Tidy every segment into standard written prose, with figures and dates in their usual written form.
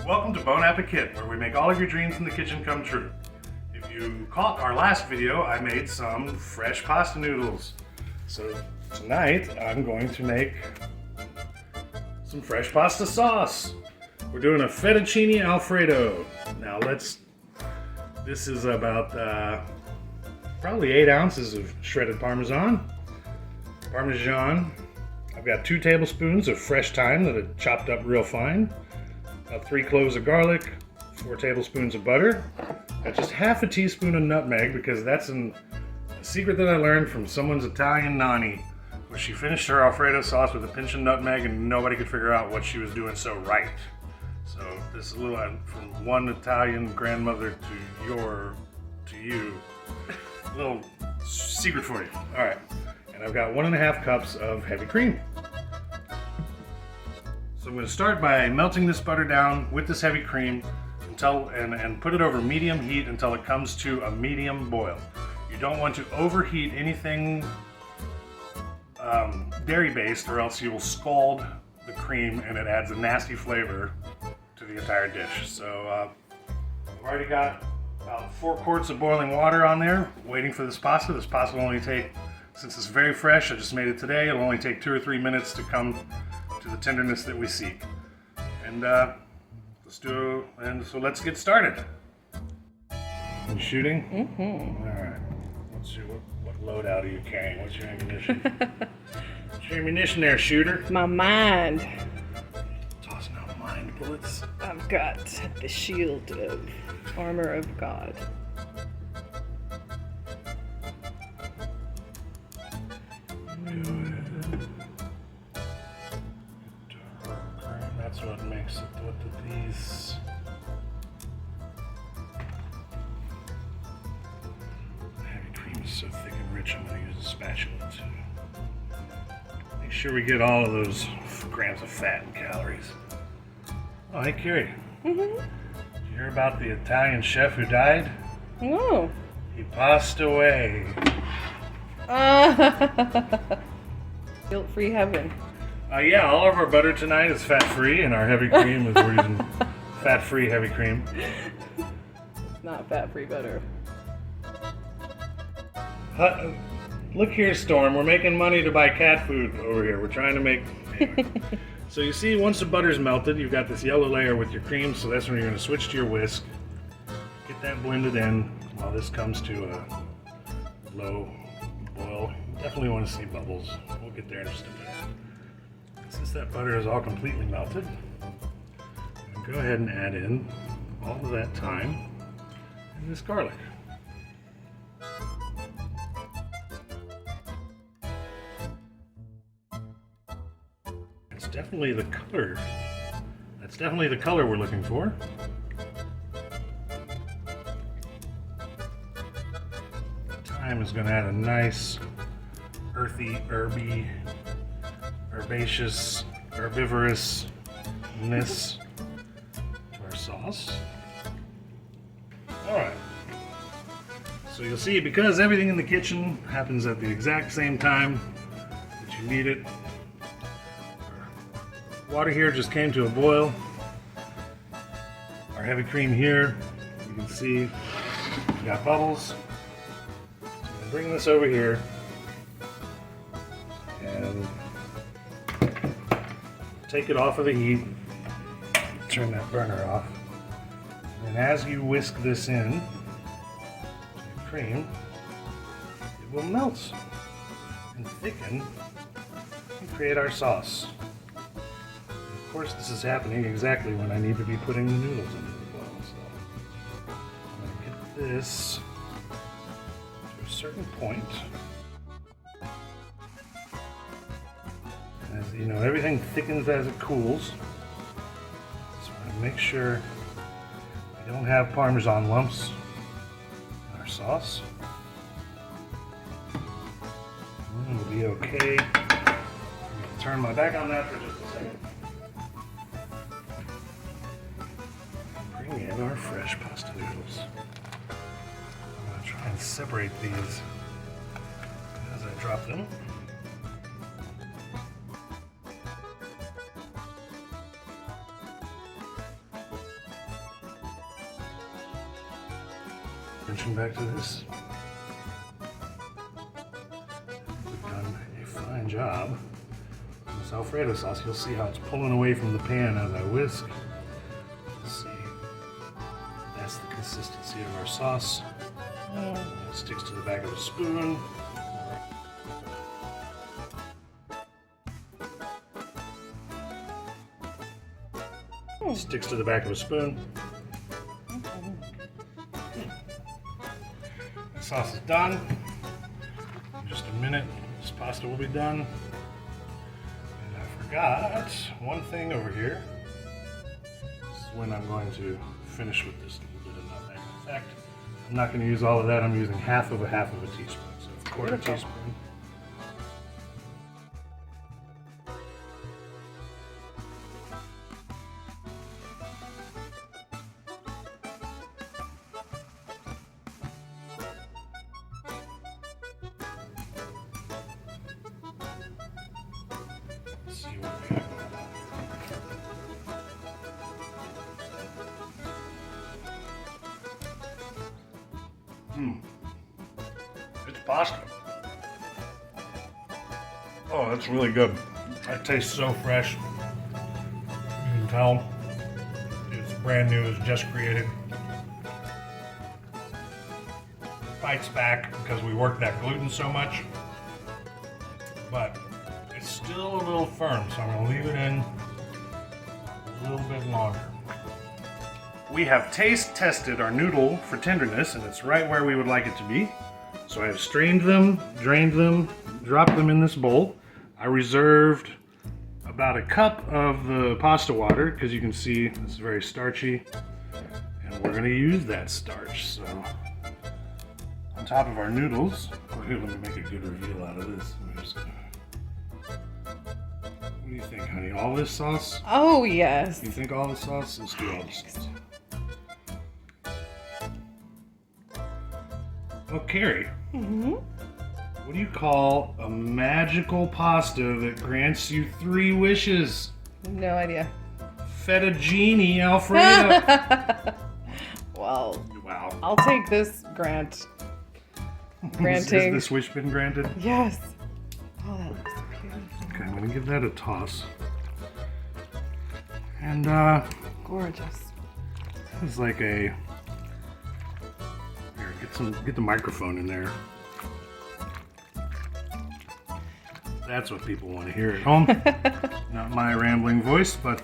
Welcome to Bon Appetit, where we make all of your dreams in the kitchen come true. If you caught our last video, I made some fresh pasta noodles. So tonight, I'm going to make some fresh pasta sauce. We're doing a Fettuccine Alfredo. Now this is about probably 8 ounces of shredded Parmesan. I've got 2 tablespoons of fresh thyme that I chopped up real fine. About 3 cloves of garlic, 4 tablespoons of butter. Got just half a teaspoon of nutmeg because that's a secret that I learned from someone's Italian nanny, where she finished her Alfredo sauce with a pinch of nutmeg and nobody could figure out what she was doing so right. So this is a little from one Italian grandmother to you. A little secret for you. All right. And I've got 1.5 cups of heavy cream. So I'm going to start by melting this butter down with this heavy cream and put it over medium heat until it comes to a medium boil. You don't want to overheat anything dairy based, or else you will scald the cream and it adds a nasty flavor to the entire dish. So I've already got about 4 quarts of boiling water on there waiting for this pasta. This pasta will only take, since it's very fresh, I just made it today, it'll only take 2 or 3 minutes to come to the tenderness that we seek. And so let's get started. You shooting? Mm-hmm. All right. Let's see what loadout are you carrying? What's your ammunition? What's your ammunition there, shooter? My mind. Tossing out mind bullets. I've got the shield of armor of God. Good. That's what makes it with these. The heavy cream is so thick and rich, I'm going to use a spatula to make sure we get all of those grams of fat and calories. Oh, hey, Carrie. Mm-hmm. Did you hear about the Italian chef who died? Oh. He passed away. Guilt-free heaven. Yeah, all of our butter tonight is fat-free, and our heavy cream is we're using fat-free heavy cream. It's not fat-free butter. Look here, Storm. We're making money to buy cat food over here. We're trying to make... Anyway. So you see, once the butter's melted, you've got this yellow layer with your cream, so that's when you're going to switch to your whisk. Get that blended in while this comes to a low boil. You definitely want to see bubbles. We'll get there in just a minute. Since that butter is all completely melted, go ahead and add in all of that thyme and this garlic. It's definitely the color. That's definitely the color we're looking for. Thyme is going to add a nice earthy, herby, herbaceous, herbivousness to our sauce. Alright. So you'll see, because everything in the kitchen happens at the exact same time that you need it, our water here just came to a boil. Our heavy cream here, you can see we got bubbles. So I'm going to bring this over here and take it off of the heat, turn that burner off, and as you whisk this in to the cream, it will melt and thicken and create our sauce. And of course, this is happening exactly when I need to be putting the noodles into the bowl. So I'm going to get this to a certain point. As you know, everything thickens as it cools. So I make sure we don't have Parmesan lumps in our sauce. And we'll be okay. I'm going to turn my back on that for just a second. Bring in our fresh pasta noodles. I'm going to try and separate these as I drop them. Switching back to this. We've done a fine job. This Alfredo sauce, you'll see how it's pulling away from the pan as I whisk. Let's see. That's the consistency of our sauce. It sticks to the back of a spoon. Sticks to the back of a spoon. The sauce is done. In just a minute, this pasta will be done. And I forgot one thing over here. This is when I'm going to finish with this little bit of nutmeg. In fact, I'm not going to use all of that. I'm using half of a teaspoon. So a quarter teaspoon. Let's see what we have going on. It's pasta. Oh, that's really good. That tastes so fresh. You can tell it's brand new, it's just created. Bites back because we worked that gluten so much, but it's still a little firm, so I'm going to leave it in a little bit longer. We have taste tested our noodle for tenderness, and it's right where we would like it to be. So I have strained them, drained them, dropped them in this bowl. I reserved about a cup of the pasta water, because you can see it's very starchy, and we're going to use that starch. So on top of our noodles, here, let me make a good reveal out of this. What do you think, honey? All this sauce? Oh, yes. You think all the sauce? Let's do all the sauce. Oh, Carrie. What do you call a magical pasta that grants you 3 wishes? No idea. Fettuccine Alfredo. Well, Wow. I'll take this grant. Granting. Has this wish been granted? Yes. Oh, that looks so cute. Okay, I'm gonna give that a toss. And Gorgeous. it's like a. Here, get the microphone in there. That's what people want to hear at home. Not my rambling voice, but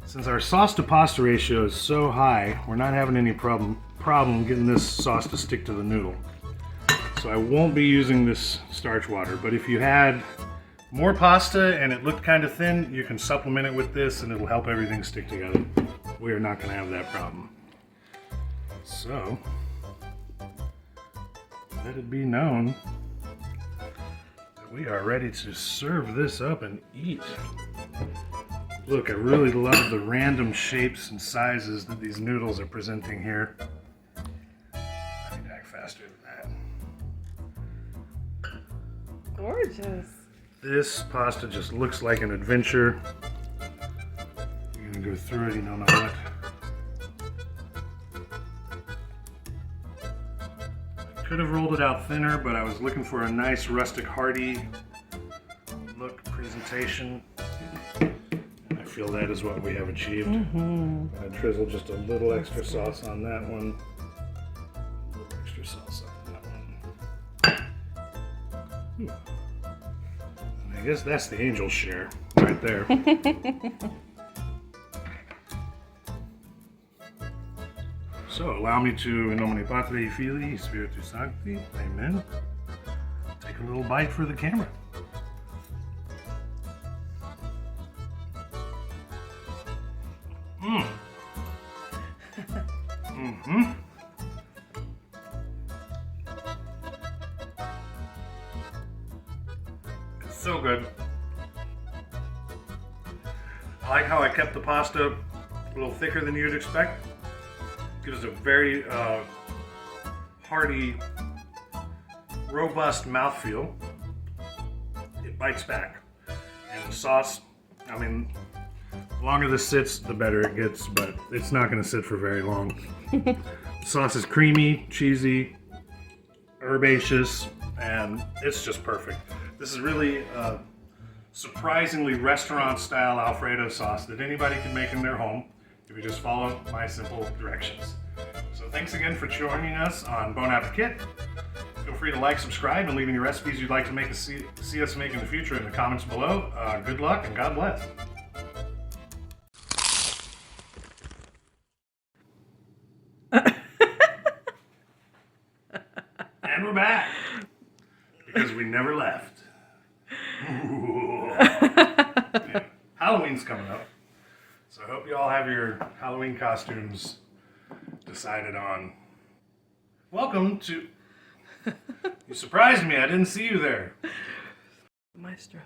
since our sauce to pasta ratio is so high, we're not having any problem getting this sauce to stick to the noodle. So I won't be using this starch water, but if you had more pasta and it looked kind of thin, you can supplement it with this and it'll help everything stick together. We are not going to have that problem. So, let it be known that we are ready to serve this up and eat. Look, I really love the random shapes and sizes that these noodles are presenting here. I need to act faster than that. Gorgeous. This pasta just looks like an adventure. You're gonna go through it, you don't know what. I could have rolled it out thinner, but I was looking for a nice rustic hearty look presentation. And I feel that is what we have achieved. I drizzled just a little extra sauce on that one. A little extra sauce on that one. Ooh. I guess that's the angel's share right there. So allow me to, in nomine Patri, Filii, Spiritus Sancti, amen. Take a little bite for the camera. So good. I like how I kept the pasta a little thicker than you'd expect. Gives a very hearty, robust mouthfeel. It bites back. And the sauce, I mean, the longer this sits, the better it gets, but it's not going to sit for very long. The Sauce is creamy, cheesy, herbaceous, and it's just perfect. This is really a surprisingly restaurant-style Alfredo sauce that anybody can make in their home if you just follow my simple directions. So thanks again for joining us on Bon Appetit. Feel free to like, subscribe, and leave any recipes you'd like to make see us make in the future in the comments below. Good luck and God bless. And we're back because we never left. Yeah. Halloween's coming up, so I hope you all have your Halloween costumes decided on. Welcome to... You surprised me. I didn't see you there. Maestro.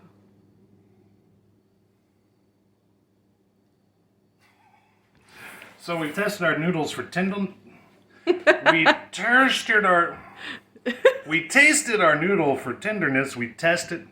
So we tested our noodles for tendon. We tasted our noodle for tenderness. We tested.